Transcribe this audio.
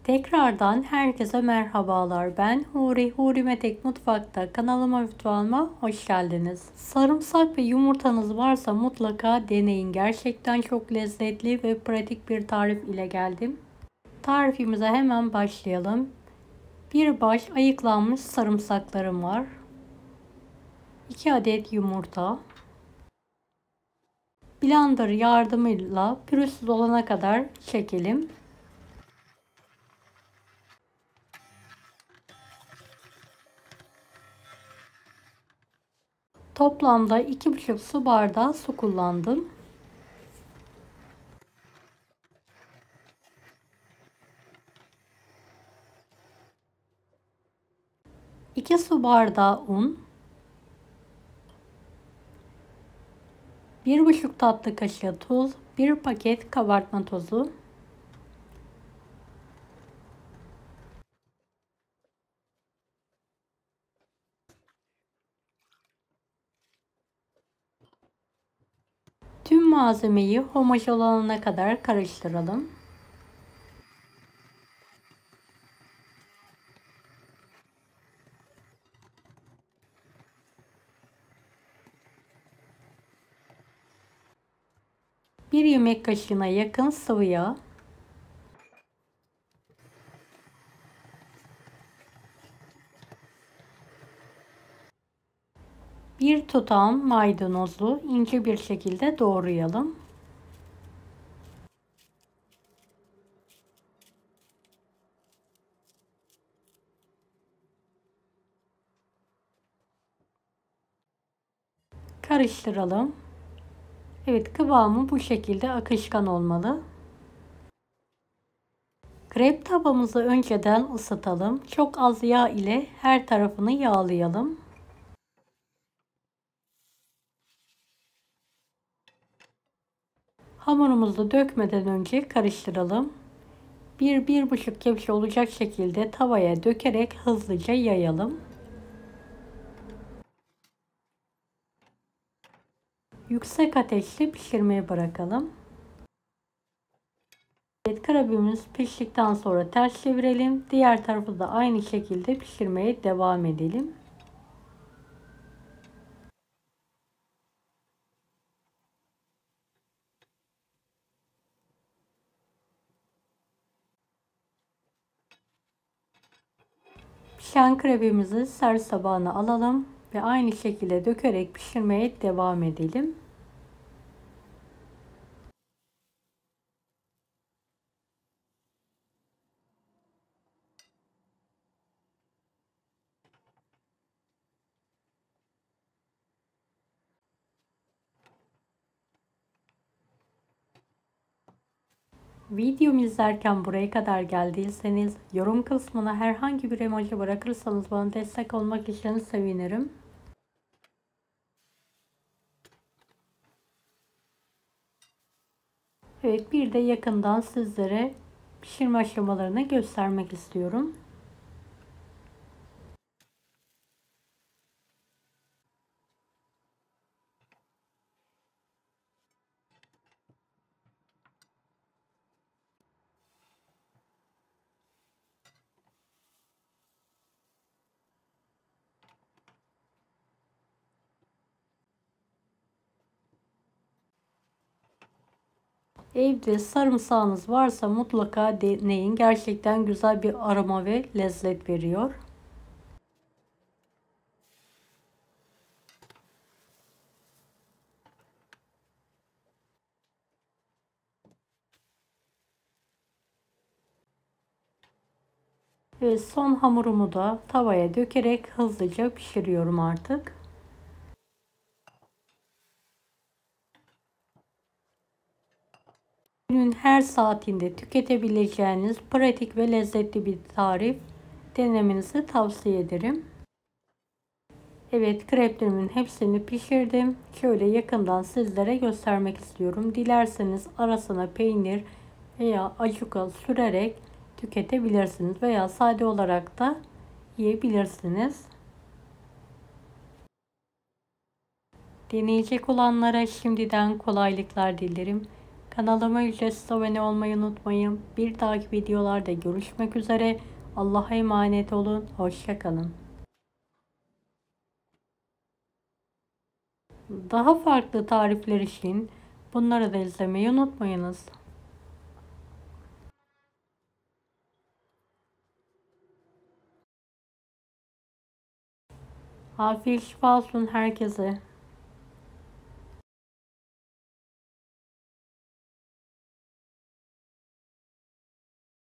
Tekrardan herkese merhabalar. Ben Huri, Huri Metek Mutfak'ta kanalıma mutfağıma hoş geldiniz. Sarımsak ve yumurtanız varsa mutlaka deneyin. Gerçekten çok lezzetli ve pratik bir tarif ile geldim. Tarifimize hemen başlayalım. Bir baş ayıklanmış sarımsaklarım var. 2 adet yumurta. Blender yardımıyla pürüzsüz olana kadar çekelim. Toplamda 2,5 su bardağı su kullandım. 2 su bardağı un, 1,5 tatlı kaşığı tuz, 1 paket kabartma tozu, tüm malzemeyi homojen olana kadar karıştıralım. Bir yemek kaşığına yakın sıvı yağ, 1 tutam maydanozu ince bir şekilde doğrayalım. Karıştıralım. Evet, kıvamı bu şekilde akışkan olmalı. Krep tavamızı önceden ısıtalım. Çok az yağ ile her tarafını yağlayalım. Hamurumuzu dökmeden önce karıştıralım. 1-1,5 kepçe olacak şekilde tavaya dökerek hızlıca yayalım. Yüksek ateşte pişirmeye bırakalım. Evet, krepimiz piştikten sonra ters çevirelim. Diğer tarafı da aynı şekilde pişirmeye devam edelim. Pişen krepimizi servis tabağına alalım ve aynı şekilde dökerek pişirmeye devam edelim. Videomu izlerken buraya kadar geldiyseniz yorum kısmına herhangi bir emoji bırakırsanız bana destek olmak için sevinirim. Evet, bir de yakından sizlere pişirme aşamalarını göstermek istiyorum. Evde sarımsağınız varsa mutlaka deneyin. Gerçekten güzel bir aroma ve lezzet veriyor. Ve son hamurumu da tavaya dökerek hızlıca pişiriyorum artık. Günün her saatinde tüketebileceğiniz pratik ve lezzetli bir tarif. Denemenizi tavsiye ederim. Evet, kreplerimin hepsini pişirdim. Şöyle yakından sizlere göstermek istiyorum. Dilerseniz arasına peynir veya acuka sürerek tüketebilirsiniz veya sade olarak da yiyebilirsiniz. Deneyecek olanlara şimdiden kolaylıklar dilerim. Kanalıma ücretsiz abone olmayı unutmayın. Bir dahaki videolarda görüşmek üzere. Allah'a emanet olun. Hoşça kalın. Daha farklı tarifler için bunları da izlemeyi unutmayınız. Afiyet şifa olsun herkese.